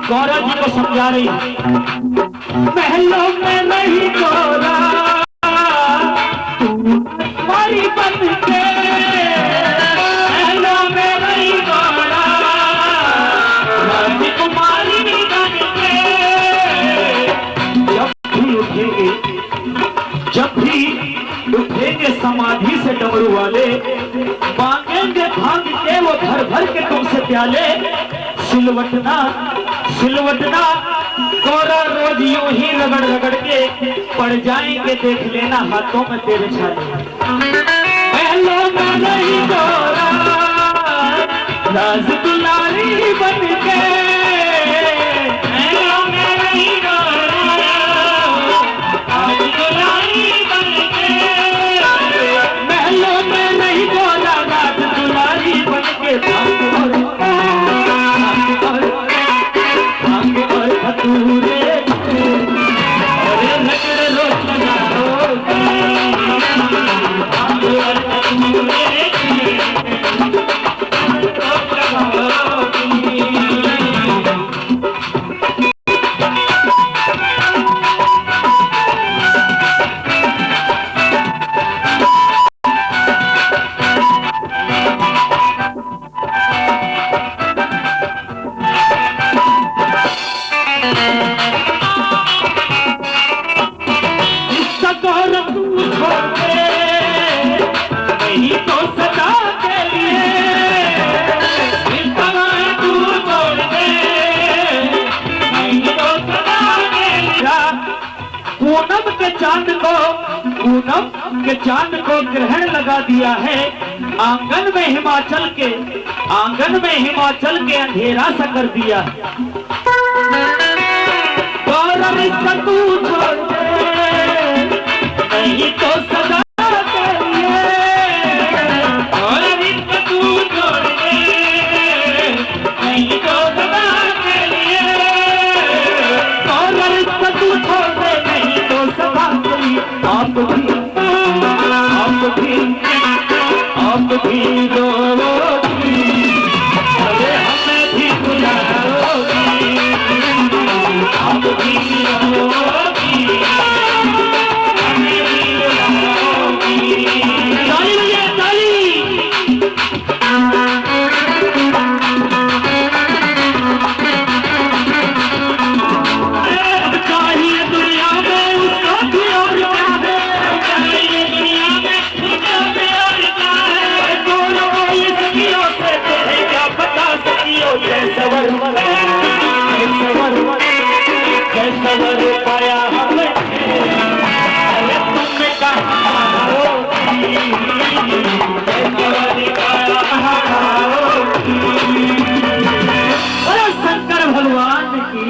गौरा जी को समझा रही, महलों में नहीं गौरा तुम्हारी बन के, महलों में नहीं गौरा राजकुमारी बन के। जब भी उठेंगे समाधि से डमरू वाले, मांगेंगे भांग के वो भर भर के तुमसे प्याले। सिलवटना सिलवटना गौरा रोज यूं ही रगड़ रगड़ के पड़ जाएंगे, देख लेना हाथों में तेरे छाले। महलों में नहीं गौरा राज दुलारी बन के, महलों में नहीं गौरा राज दुलारी बन के, महलों में नहीं गौरा राज दुलारी बन के। पूनम के चांद को ग्रहण लगा दिया है, आंगन में हिमाचल के अंधेरा सा कर दिया है। गौरव इसका तू छोड़ दे, नहीं तो सदा के लिए, गौरव इसका तू छोड़ दे, नहीं तो सदा के लिए, गौरव इसका तू छोड़ दे, नहीं तो सदा के लिए। आप भी रोगी, अरे हमें भी बुलाओगी, आप भी रोगी, हमें भी बुलाओगी। ताली बजाइए, ताली। चाहिए दुनिया में उसका भी और क्या है, चाहिए दुनिया में उसका भी और क्या है। दोनों ये सखियों से तेरे क्या बता सकियो, ये सवर पाया हमें, अरे तुमने कहा होगी, अरे शंकर भगवान की।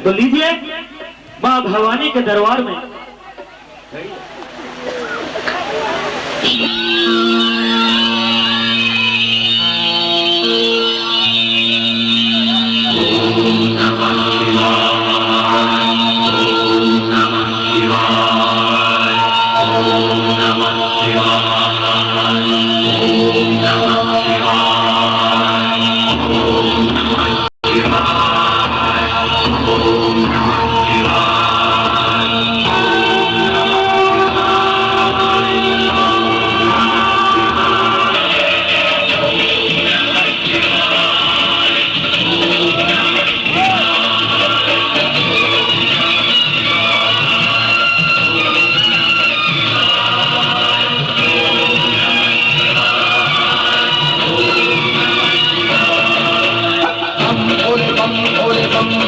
तो लीजिए माँ भवानी के दरबार में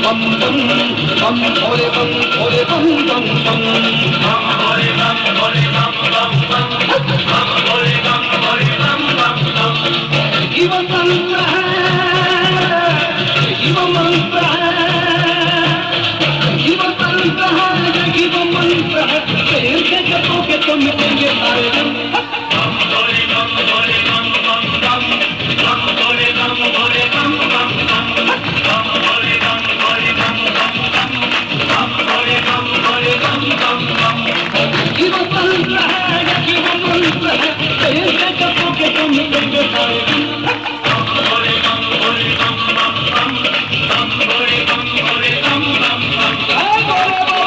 bum bum bum bole bum bole bum bum bum bum bole bum bole bum bum bum bum bole bum bole bum bum bum Ivan mantra Ivan mantra Ivan mantra Ivan mantra तेरे जगतों के तो मिटेंगे सारे बम bole bum bole bum bum bum bum bole bum bole bum bum bum bum bole bum bole bum bum bum bum bole bum bole bum bum bum Ivan mantra Ivan mantra तेरे जगतों के तो मिटेंगे सारे bum bole bum bole bum bum bum bum bole bum bole bum bum bum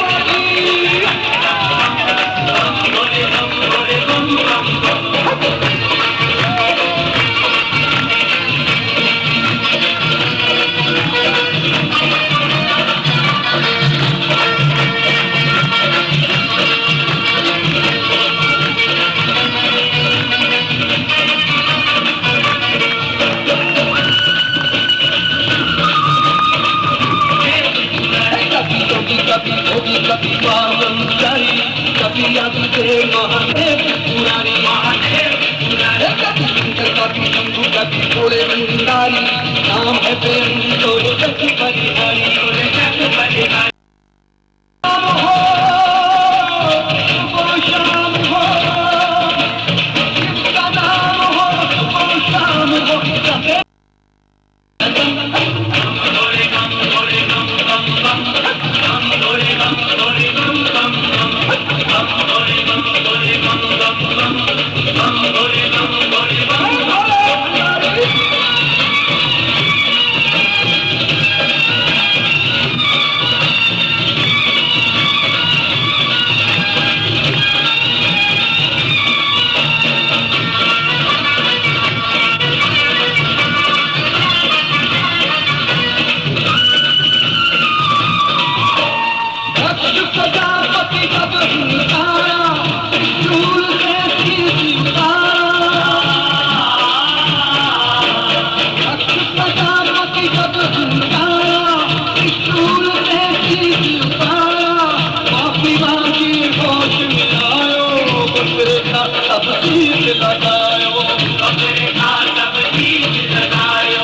कभी पावन जारी कभी आदित्य महादेव पुरारी महादेव पुरारी कभी शंकर कभी शंभु कभी भोले भंडारी नाम है प्रेम तो जग परिहारी जग परिहारी शाम हो वो शाम हो जिसका नाम हो वो शाम हो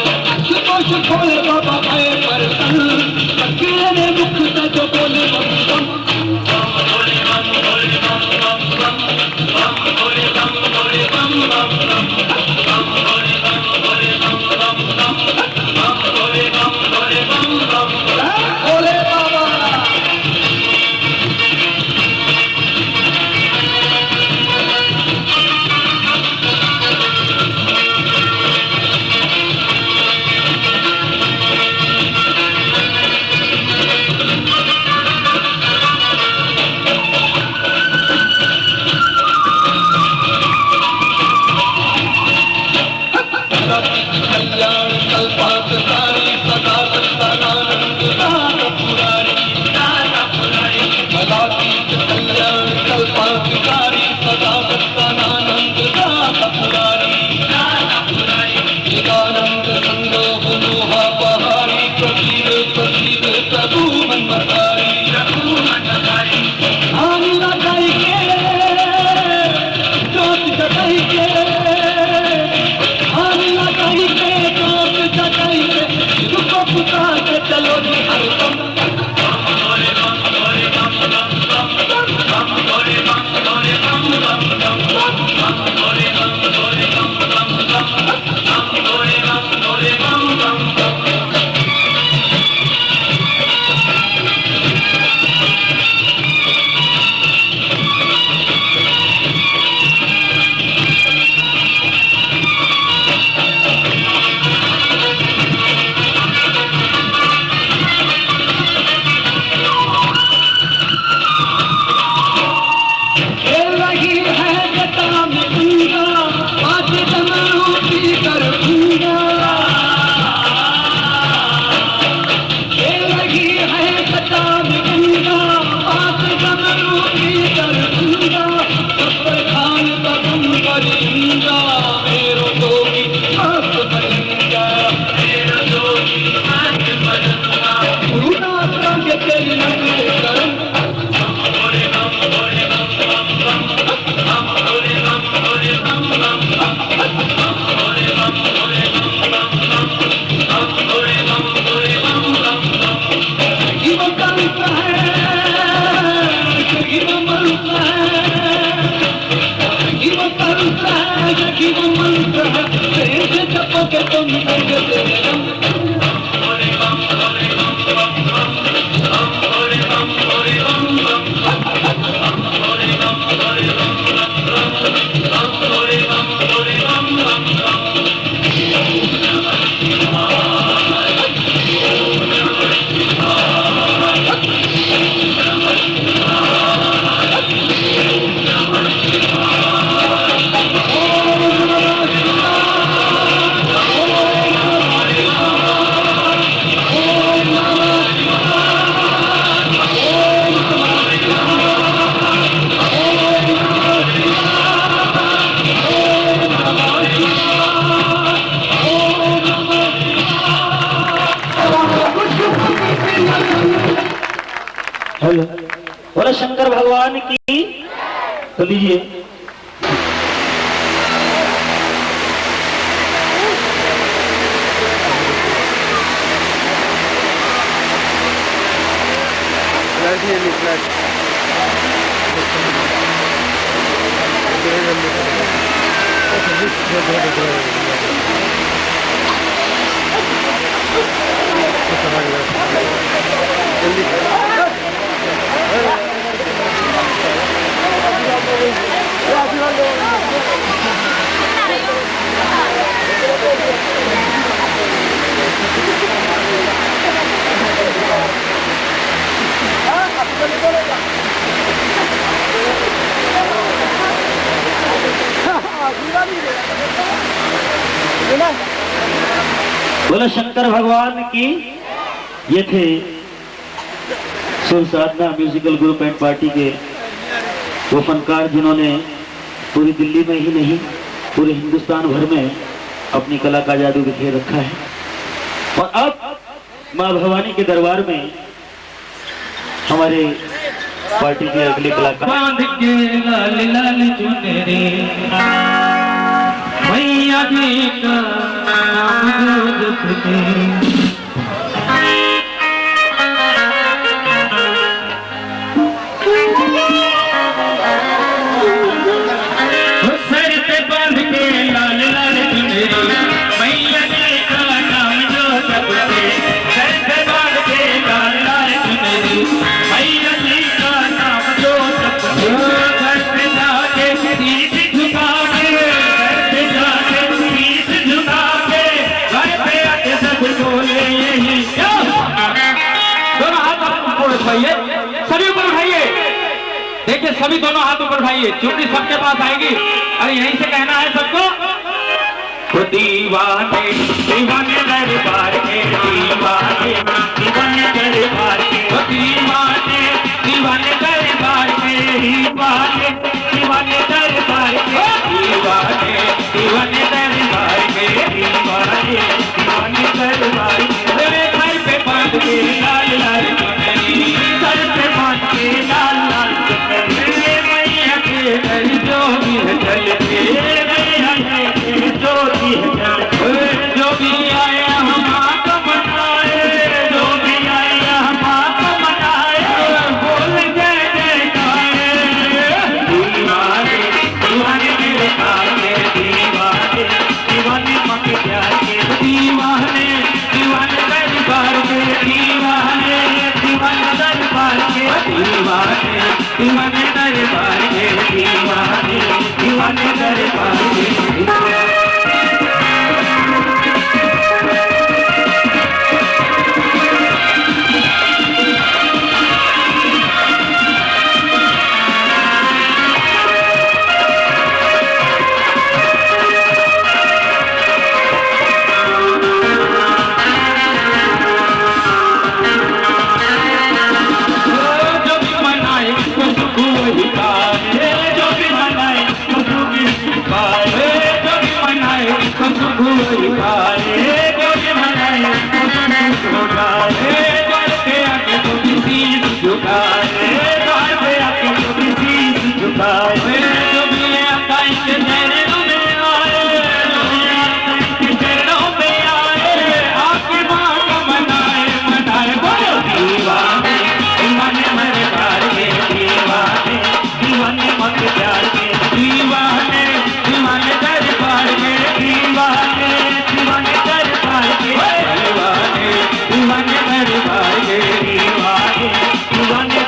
भोले बाबा भय पर अकेले मुख जो बोले बम बम भोले बम भोले बम बम बम बम भोले बम भोले बम बम बम बम भोले बम भोले बम बम बम बम भोले बम भोले बम बम भोले बाबा कल्याण कल्पांतकारी सदा सत्तानंद दाता पुरारी कलातीत कल्याण कल्पांतकारी सदा सत्तानंद दाता पुरारी निदानंद संदोह मोहा पहारी प्रसीद प्रसीद प्रभु मनमतारी आनी लगाई के जोत जगाई के आनी लगाई के शंकर भगवान की। तो लीजिए बोलो शंकर भगवान की। ये थे सुर साधना म्यूजिकल ग्रुप एंड पार्टी के वो फनकार जिन्होंने पूरी दिल्ली में ही नहीं पूरे हिंदुस्तान भर में अपनी कला का जादू बिखेर रखा है। और अब मां भवानी के दरबार में हमारे पार्टी के अगले कलाकार बांध के लाल लाल चुनरी मैया जी का नाम जपते सर पे बांध के लाल लाल चुनरी मैया जी का नाम जो जपते सर पे बांध के लाल लाल चुनरी मैया जी का नाम जो जपते घर पे जाके शीश झुका के घर पे जाके शीश झुका के घर पे आके सब बोले यही दोनों हाथ ऊपर उठाइए, सभी ऊपर उठाइए। देखिए सभी दोनों हाथ ऊपर उठाइए, चुनरी सबके पास आएगी और यहीं से कहना है सबको दीवाने दीवाने दरबार के दीवाने दीवाने दरबार के दीवाने दीवाने दरबार के दीवाने दीवाने दरबार के दीवाने दीवाने दरबार के दीवाने दीवाने दरबार के घर पे बांध के लाल लाल चुनरी घर पे बांध के लाल लाल चुनरी मैया के घर जो भी है चलते मैया के जो भी है जो भी आया हम आपको मनाए जो भी आया हम आपको मनाए बोल जय जयकारे दीवाने दीवाने मेरे काले दीवाने दीवाने मत प्यार के दीवाने दीवाने दरबार के दीवाने दीवाने दरबार के दीवाने दीवाने दरबार के दीवाने दीवाने दरबार के दीवाने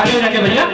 ताली बजा के भैया।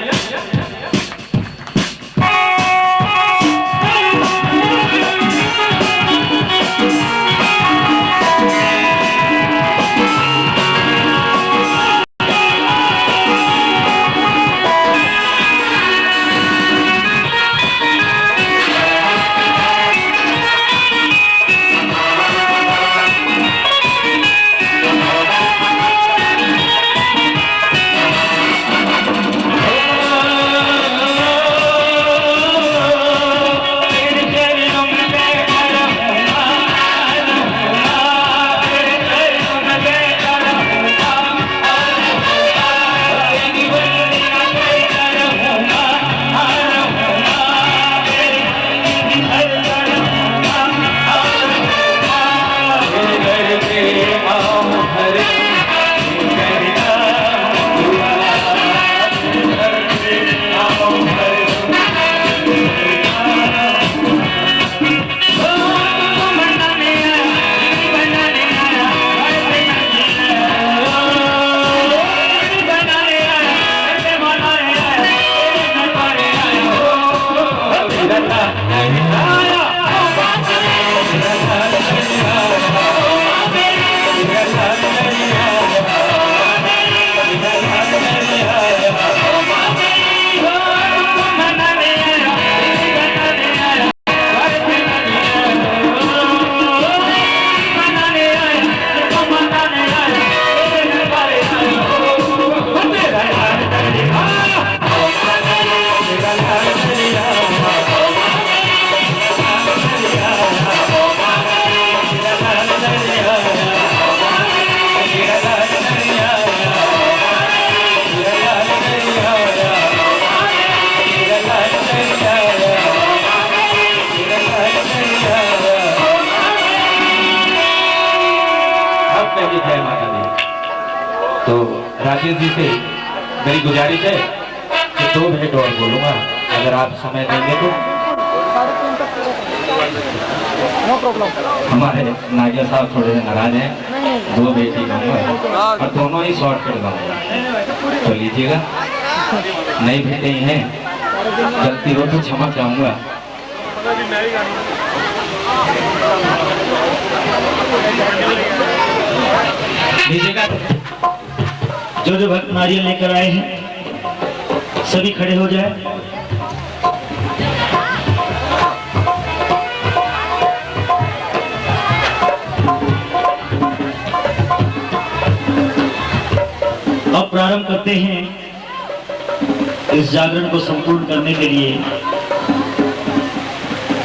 तो राजेश जी से मेरी गुजारिश है कि 2 मिनट और बोलूंगा, अगर आप समय देंगे तो। हमारे नागिया साहब थोड़े नाराज हैं, 2 बेटी गाऊंगा और दोनों ही शॉर्टकट गाऊंगा, तो लीजिएगा। नई बेटे ही हैं, गलती हो तो क्षमा चाहूंगा। लीजिएगा। जो भक्त नारियल लेकर आए हैं सभी खड़े हो जाए। अब प्रारंभ करते हैं इस जागरण को संपूर्ण करने के लिए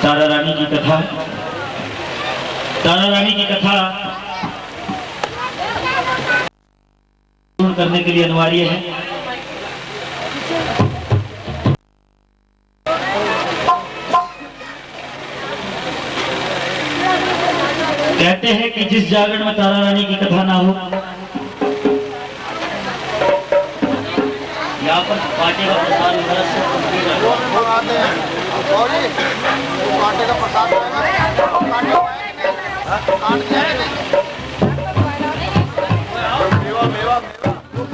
तारा रानी की कथा। तारा रानी की कथा करने के लिए अनिवार्य है। कहते हैं कि जिस जागरण में तारा रानी की कथा ना हो, यहाँ पर पार्टी का प्रसाद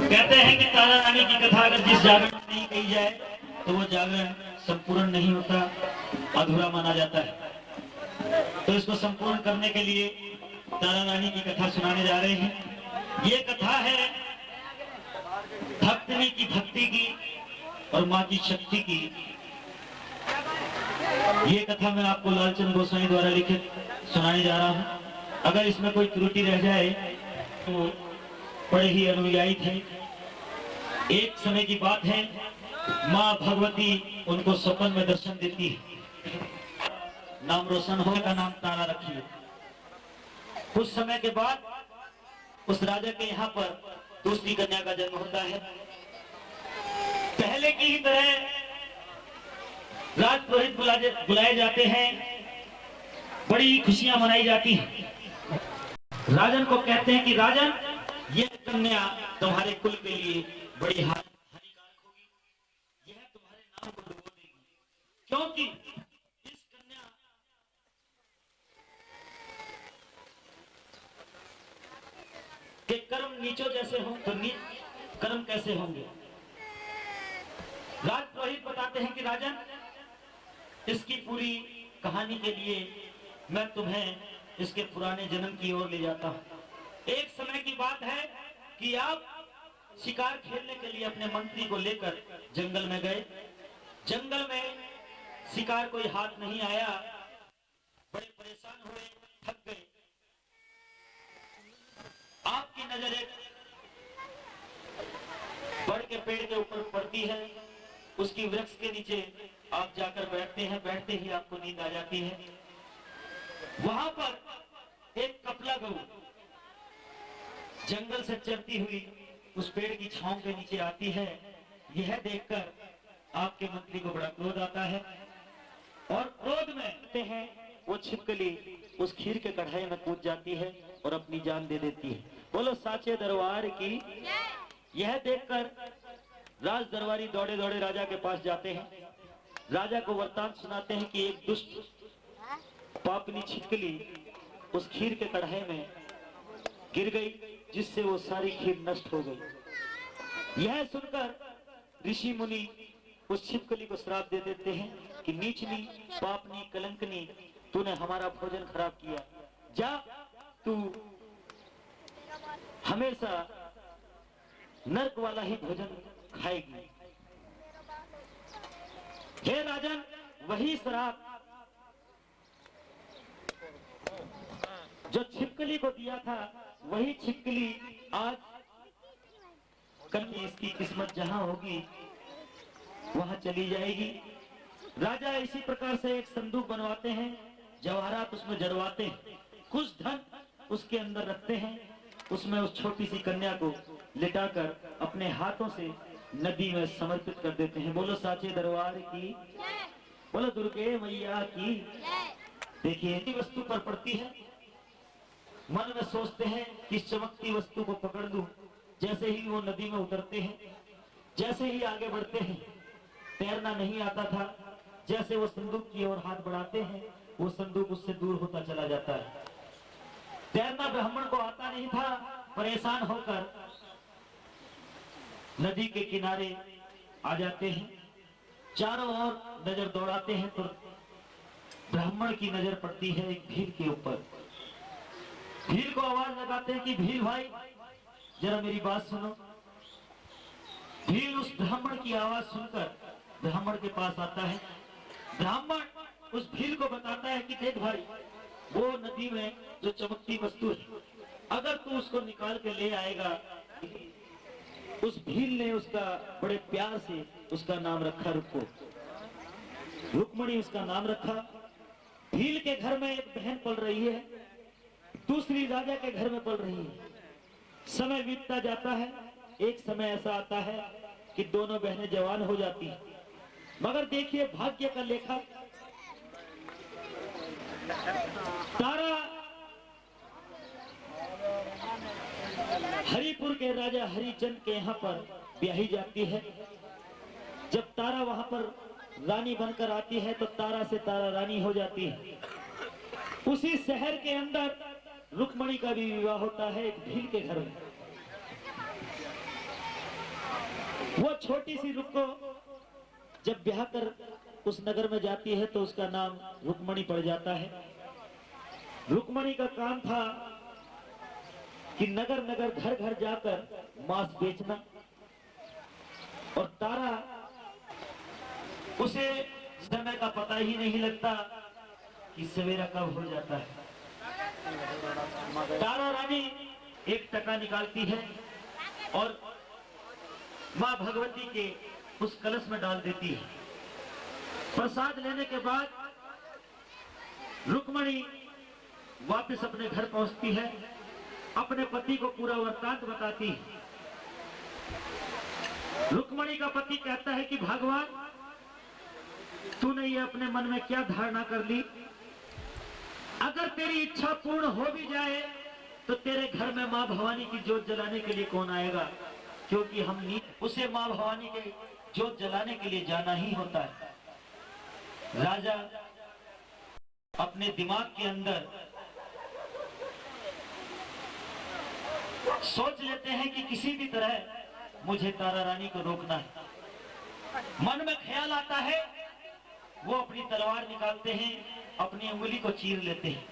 कहते हैं कि तारा रानी की कथा अगर जिस जागरण में नहीं कही जाए तो वो जागरण संपूर्ण नहीं होता, अधूरा माना जाता है। तो इसको संपूर्ण करने के लिए तारा रानी की कथा सुनाने जा रहे हैं। ये कथा है भक्तनी की भक्ति की और माँ की शक्ति की। ये कथा मैं आपको लालचंद गोस्वामी द्वारा लिखित सुनाने जा रहा हूँ। अगर इसमें कोई त्रुटि रह जाए तो बड़े ही अनुयायी थे। एक समय की बात है, माँ भगवती उनको स्वप्न में दर्शन देती है। नाम रोशन होने का नाम तारा रखिए। कुछ समय के बाद उस राजा के यहाँ पर दूसरी कन्या का जन्म होता है। पहले की ही तरह राजपुरोहित बुलाए जाते हैं, बड़ी खुशियां मनाई जाती हैं। राजन को कहते हैं कि राजन, ये कन्या तुम्हारे कुल के लिए बड़ी हानिकारक होगी, यह तुम्हारे नाम को डुबो देगी, क्योंकि इस कन्या के कर्म नीचों जैसे हों तो नीच कर्म कैसे होंगे। फरमाते हैं कि राजन, इसकी पूरी कहानी के लिए मैं तुम्हें इसके पुराने जन्म की ओर ले जाता हूं। एक समय की बात है कि आप शिकार खेलने के लिए अपने मंत्री को लेकर जंगल में गए। जंगल में शिकार कोई हाथ नहीं आया, बड़े परेशान हुए, थक गए। आपकी नजर एक बड़ के पेड़ के ऊपर पड़ती है, उसकी वृक्ष के नीचे आप जाकर बैठते हैं। बैठते ही आपको नींद आ जाती है। वहां पर एक कपला गऊ जंगल से चलती हुई उस पेड़ की छांव के नीचे आती है। यह देखकर आपके मंत्री को बड़ा क्रोध आता है और क्रोध में कहते हैं वो छिपकली उस खीर के कढ़ाई में कूद जाती है और अपनी जान दे देती है। बोलो साचे दरबार की। यह देखकर राज दरबारी दौड़े दौड़े राजा के पास जाते हैं। राजा को वृत्तांत सुनाते हैं कि एक दुष्ट पापनी छिपकली उस खीर के कढ़ाई में गिर गई, जिससे वो सारी खीर नष्ट हो गई। यह सुनकर ऋषि मुनि उस छिपकली को श्राप दे देते हैं कि नीचनी, पापनी, कलंकनी, तूने हमारा भोजन खराब किया। जा, तू हमेशा नरक वाला ही भोजन खाएगी। हे राजन, वही श्राप जो छिपकली को दिया था, वही छिपकली आज कल इसकी किस्मत जहां होगी वहां चली जाएगी। राजा इसी प्रकार से एक संदूक बनवाते हैं, जवाहरात उसमें जड़वाते हैं, कुछ धन उसके अंदर रखते हैं, उसमें उस छोटी सी कन्या को लिटाकर अपने हाथों से नदी में समर्पित कर देते हैं। बोलो साचे दरबार की, बोलो दुर्गे मैया की। देखिए, वस्तु पर पड़ती है, मन में सोचते हैं कि इस चमकती वस्तु को पकड़ लूं। जैसे ही वो नदी में उतरते हैं, जैसे ही आगे बढ़ते हैं, तैरना नहीं आता था, जैसे वो संदूक की ओर हाथ बढ़ाते हैं, वो संदूक उससे दूर होता चला जाता है। तैरना ब्राह्मण को आता नहीं था। परेशान होकर नदी के किनारे आ जाते हैं, चारों ओर नजर दौड़ाते हैं तो ब्राह्मण की नजर पड़ती है एक भील के ऊपर। भील को आवाज लगाते हैं कि भील भाई, जरा मेरी बात सुनो। भील उस ब्राह्मण की आवाज सुनकर ब्राह्मण के पास आता है। ब्राह्मण उस भील को बताता है कि देख भाई, वो नदी में जो चमकती वस्तु है, अगर तू उसको निकाल के ले आएगा। उस भील ने उसका बड़े प्यार से उसका नाम रखा रुको, रुक्मणी उसका नाम रखा। भील के घर में एक बहन पल रही है, दूसरी राजा के घर में पल रही है। समय बीतता जाता है, एक समय ऐसा आता है कि दोनों बहनें जवान हो जाती हैं। मगर देखिए भाग्य का लेखा, तारा हरिपुर के राजा हरिचंद के यहाँ पर ब्याही जाती है। जब तारा वहां पर रानी बनकर आती है तो तारा से तारा रानी हो जाती है। उसी शहर के अंदर रुक्मणी का भी विवाह होता है एक भील के घर में। वो छोटी सी रुक को जब ब्याह कर उस नगर में जाती है तो उसका नाम रुक्मणी पड़ जाता है। रुक्मणी का काम था कि नगर नगर, घर घर जाकर मांस बेचना, और तारा उसे समय का पता ही नहीं लगता कि सवेरा कब हो जाता है। तारा रानी एक टका निकालती है और मां भगवती के उस कलश में डाल देती है। प्रसाद लेने के बाद रुक्मणी वापस अपने घर पहुंचती है, अपने पति को पूरा वृत्तांत बताती है। रुक्मणी का पति कहता है कि भगवान, तूने ये अपने मन में क्या धारणा कर ली? अगर तेरी इच्छा पूर्ण हो भी जाए तो तेरे घर में मां भवानी की जोत जलाने के लिए कौन आएगा? क्योंकि हम उसे मां भवानी के जोत जलाने के लिए जाना ही होता है। राजा अपने दिमाग के अंदर सोच लेते हैं कि किसी भी तरह मुझे तारा रानी को रोकना है। मन में ख्याल आता है, वो अपनी तलवार निकालते हैं, अपनी उंगली को चीर लेते हैं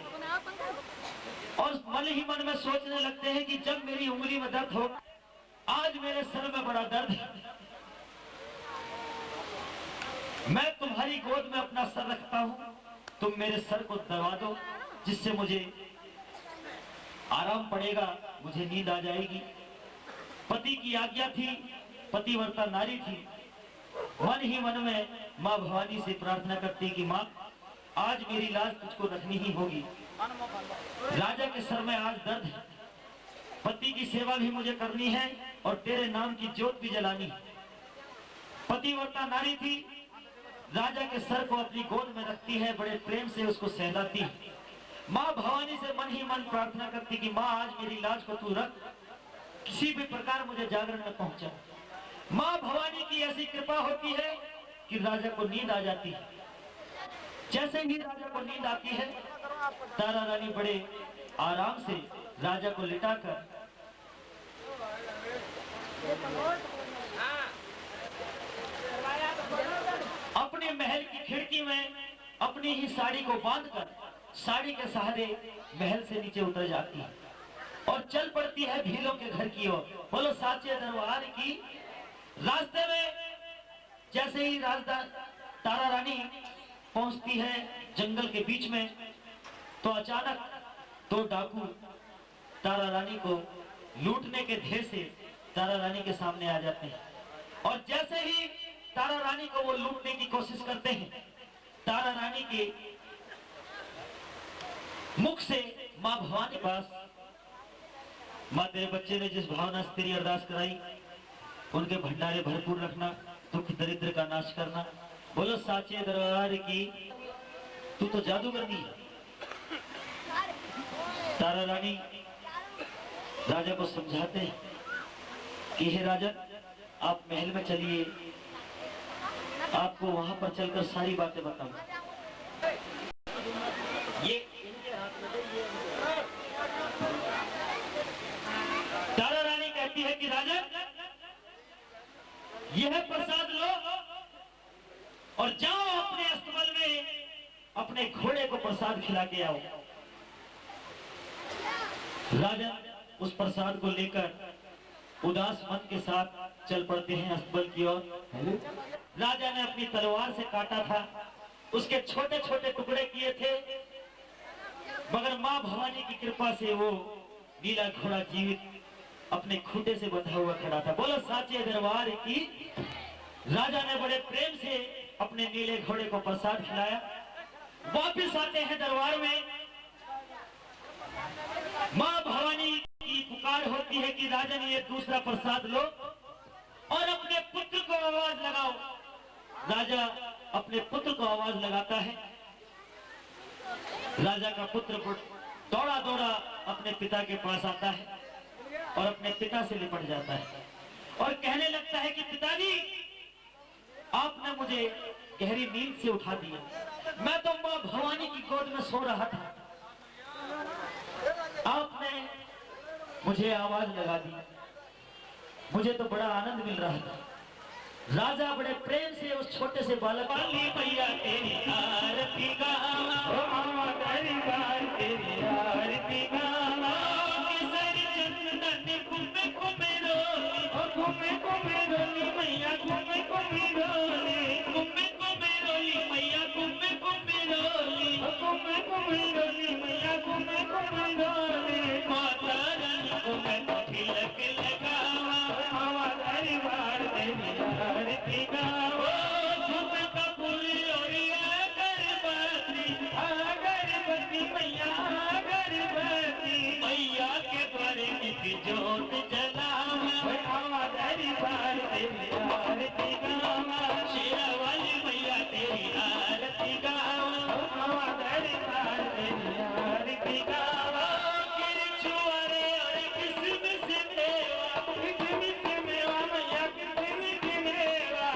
और मन ही मन में सोचने लगते हैं कि जब मेरी उंगली में दर्द हो, आज मेरे सर में बड़ा दर्द है, मैं तुम्हारी गोद में अपना सर रखता हूं, तुम मेरे सर को दबा दो, जिससे मुझे आराम पड़ेगा, मुझे नींद आ जाएगी। पति की आज्ञा थी, पतिव्रता नारी थी, मन ही मन में माँ भवानी से प्रार्थना करती कि माँ आज मेरी लाज तुझको रखनी ही होगी, राजा के सर में आज दर्द है, पति की सेवा भी मुझे करनी है और तेरे नाम की ज्योत भी जलानी है। पतिव्रता नारी थी, राजा के सर को अपनी गोद में रखती है, बड़े प्रेम से उसको सहलाती है। माँ भवानी से मन ही मन प्रार्थना करती कि माँ आज मेरी लाज को तू रख, किसी भी प्रकार मुझे जागरण में पहुंचा। माँ भवानी की ऐसी कृपा होती है कि राजा को नींद आ जाती है। जैसे ही राजा को नींद आती है, तारा रानी बड़े आराम से राजा को लिटाकर अपने महल की खिड़की में अपनी ही साड़ी को बांधकर साड़ी के सहारे महल से नीचे उतर जाती है और चल पड़ती है भीलों के घर की ओर। बोलो साचे दरबार की। रास्ते में जैसे ही तारा रानी पहुंचती है जंगल के बीच में, तो अचानक दो डाकू तारा रानी को लूटने के ध्येय से तारा रानी के सामने आ जाते हैं और जैसे ही तारा रानी को वो लूटने की कोशिश करते हैं, तारा रानी के मुख से मां भवानी पास, मां तेरे बच्चे ने जिस भावना से तेरी अरदास कराई, उनके भंडारे भरपूर रखना, दुख दरिद्र का नाश करना। बोलो साचे दरबार की। तू तो जादूगरनी है। तारा रानी राजा को समझाते हैं कि हे राजा, आप महल में चलिए, आपको वहां पर चलकर सारी बातें बताऊंगा। ये तारा रानी कहती है कि राजा, यह प्रसाद लो और जाओ अपने अस्तबल में अपने घोड़े को प्रसाद खिला के आओ। राजा उस प्रसाद को लेकर उदास मन के साथ चल पड़ते हैं अस्तबल की ओर। राजा ने अपनी तलवार से काटा था, उसके छोटे छोटे टुकड़े किए थे, मगर मां भवानी की कृपा से वो नीला घोड़ा जीवित अपने खूंटे से बंधा हुआ खड़ा था। बोलो साचे दरबार की। राजा ने बड़े प्रेम से अपने नीले घोड़े को प्रसाद खिलाया। वापिस आते हैं दरबार में, मां भवानी की पुकार होती है कि राजन ये दूसरा प्रसाद लो और अपने पुत्र को आवाज लगाओ। राजा अपने पुत्र को आवाज लगाता है। राजा का पुत्र दौड़ा दौड़ा अपने पिता के पास आता है और अपने पिता से लिपट जाता है और कहने लगता है कि पिताजी, आपने मुझे गहरी नींद से उठा दिया, मैं तो मां भवानी की गोद में सो रहा था, आपने मुझे आवाज लगा दी, मुझे तो बड़ा आनंद मिल रहा था। राजा बड़े प्रेम से उस छोटे से बालक भैया तेरी आरती गावा, तेरी आरती गावा, घूमे घूमे रोली मैया, घूमे घूमे रोली, घूमे घूमे रोली मैया, घूमे घूमे रोली, घूमे घूमे रोली मैया, घूमे घूमे रोली। माता रानी को मैं तिलक लगावा, हवा तेरी बार तेरी आरती गावा, झुमका फूल ओरिया अगरबत्ती मैया, अगरबत्ती मैया के द्वारे की जोत जलावा, हवा तेरी बार तेरी आरती गावा, शेरा वाली मैया तेरी आरती गावा, हवा तेरी बार तेरी आरती गावा। किरचुआरे और किसमिस मेवा मैया, किसमिस मेवा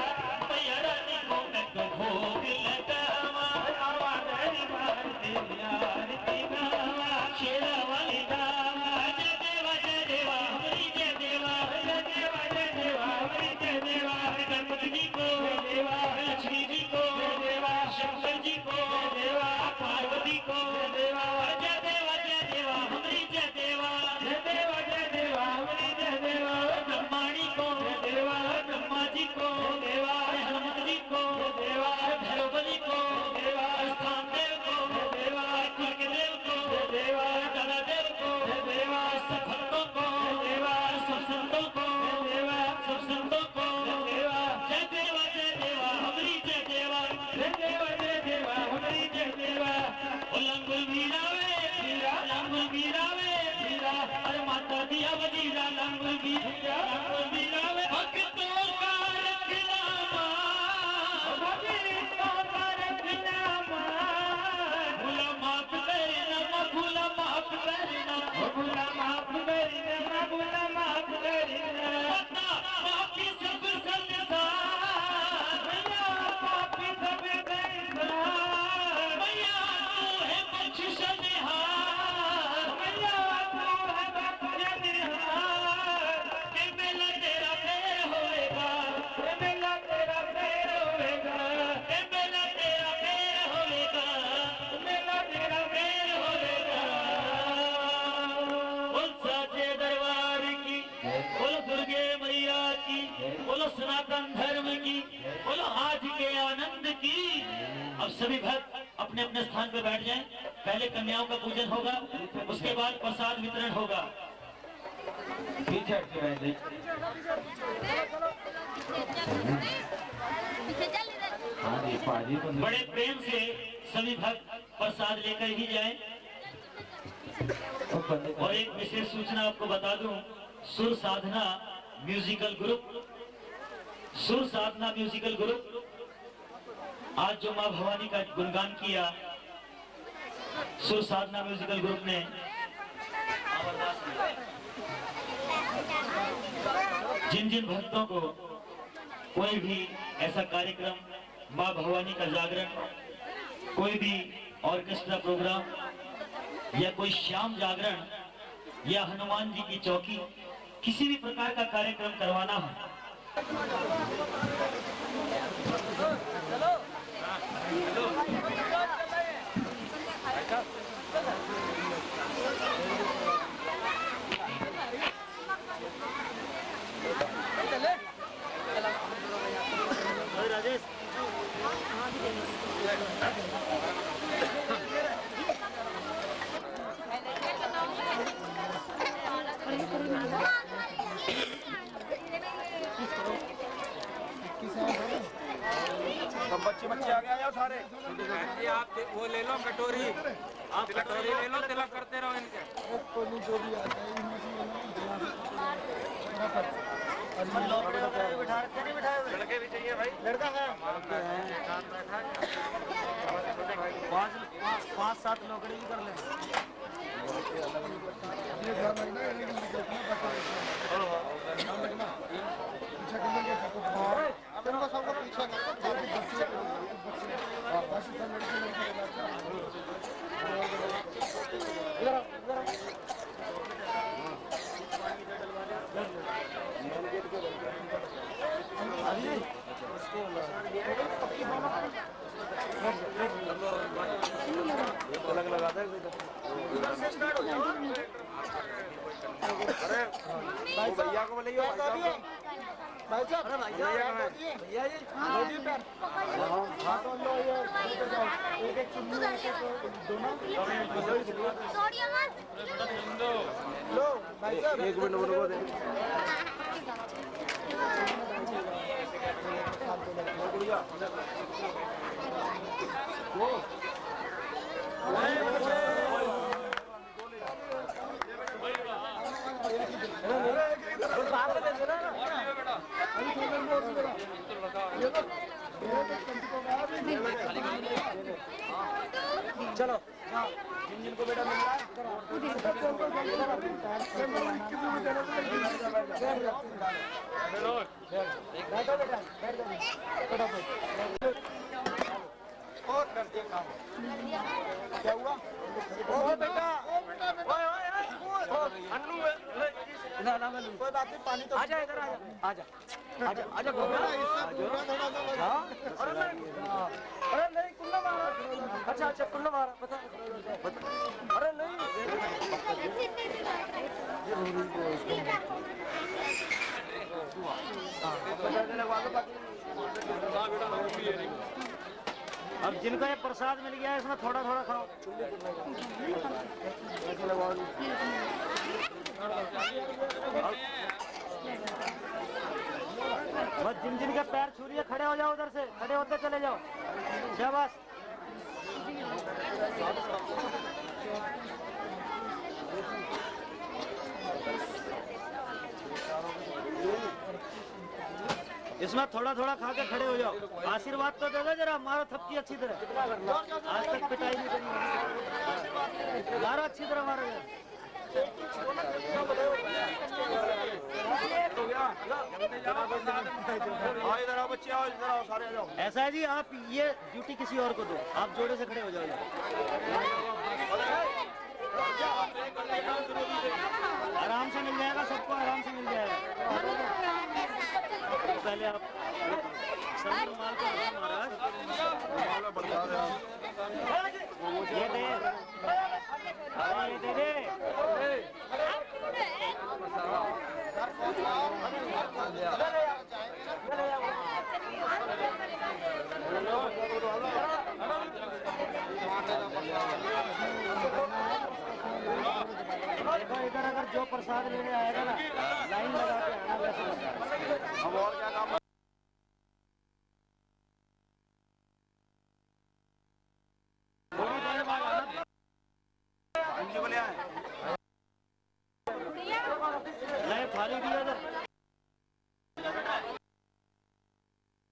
मैया रानी को मैं तो भोग लगावा, हवा तेरी बार तेरी आरती गावा, शेरा वाली गावा, जय देवा हमारी जय देवा, जय देवा हमारी जय देवा, गणपति सनातन धर्म की, बोलो आज के आनंद की। अब सभी भक्त अपने अपने स्थान पर बैठ जाएं। पहले कन्याओं का पूजन होगा, उसके बाद प्रसाद वितरण होगा। पीछे हटके बैठ जाइए। हाँ जी, पाजी तो बड़े प्रेम से सभी भक्त प्रसाद लेकर ही जाएं। और एक विशेष सूचना आपको बता दूं, सुर साधना म्यूजिकल ग्रुप, सुर साधना म्यूजिकल ग्रुप आज जो मां भवानी का गुणगान किया, सुर साधना म्यूजिकल ग्रुप ने जिन जिन भक्तों को कोई भी ऐसा कार्यक्रम, मां भवानी का जागरण, कोई भी ऑर्केस्ट्रा प्रोग्राम या कोई श्याम जागरण या हनुमान जी की चौकी, किसी भी प्रकार का कार्यक्रम करवाना है, राजेश सब बच्चे आ गए यार सारे। ये आप वो ले लो कटोरी, आप कटोरी ले लो, तिलक करते रहो इनके। जो भी आता है लड़के भी चाहिए भाई, लड़का है 5-7 नौकरी भी कर ले। सबको पीछे अलग लगा दे। अरे भैया को बोलिए, भाई साहब भैया ये हाथ लो, ये एक चुन्नी दोनों लो भाई साहब। एक मिनट रुको दे। वो चलो जिनको बेटा मिल रहा क्या हुआ? ओ बेटा कोई बात नहीं, पानी तो आजा, इधर आजा, आजा आजा अरे नहीं कुल्ला मारा। अच्छा अच्छा कुल्ला मारा, बता अरे नहीं अब जिनको ये प्रसाद मिल गया है इसमें थोड़ा थोड़ा खाओ। बस जिन जिन के पैर छू रही है खड़े हो जाओ, उधर से खड़े होते चले जाओ। शाबाश। इसमें थोड़ा थोड़ा खा के खड़े हो जाओ। आशीर्वाद तो दे दो जरा, मारो थपकी अच्छी तरह। आज तक पिटाई नहीं करी, मारो अच्छी तरह मारो। इधर आओ बच्चे, आओ इधर आओ, सारे आ जाओ। ऐसा है जी, आप ये ड्यूटी किसी और को दो, आप जोड़े से खड़े हो जाओ। आराम से मिल जाएगा सबको, आराम से मिल जाएगा। तो पहले आप सभी माल को दो महाराज, ये दे, ये दे दे। देखो इधर अगर जो प्रसाद लेने आएगा ना लाइन लगा के आना वैसे लगता है। अब और क्या काम नहीं थाली दिया था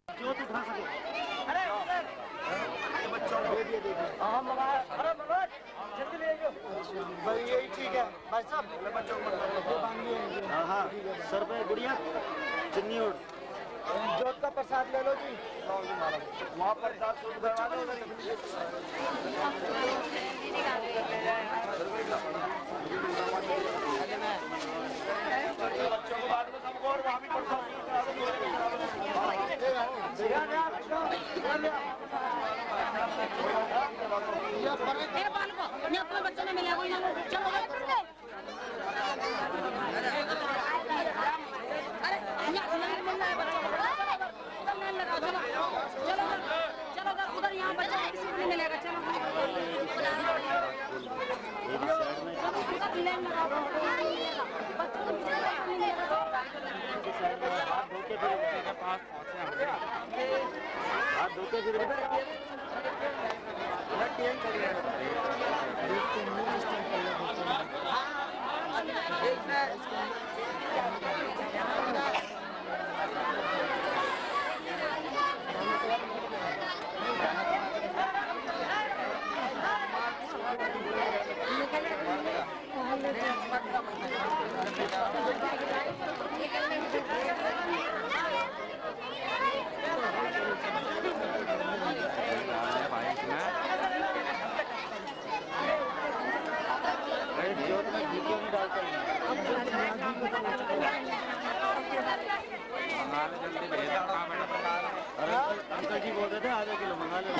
जो तू खा सके। अरे बच्चों को दे दिए हाँ मंगाया। अरे मनोज जल्दी ले जाओ भाई यही ठीक है भाई साहब बच्चों को हाँ हाँ सर पे गुड़िया चन्नी और जोत का प्रसाद ले लो जी वहाँ प्रसाद शुरू करवा दो बच्चों को बाद में सबको और वहाँ भी प्रसाद अपने बच्चों ने मिला कोई ना चलो चलो उधर यहाँ बच्चा किसी को नहीं मिलेगा चलो हाथ धोके फिर अंकल जी बोल रहे थे आधा किलो मंगा लो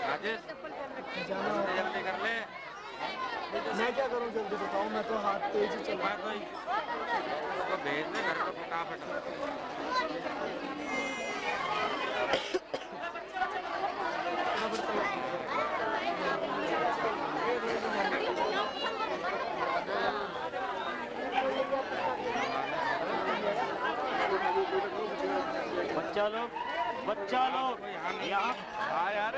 राजेश जल्दी कर ले। मैं क्या करूं जल्दी बताओ मैं तो हाथ तेज ही चला कोई तो भेज दे घर को फटाफट। बच्चा लोग यहाँ हाँ यार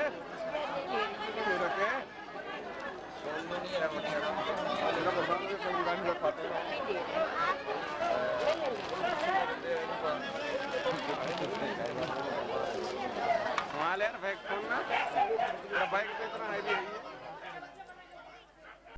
वहाँ ले यार बैग खोलना बैग पे इतना है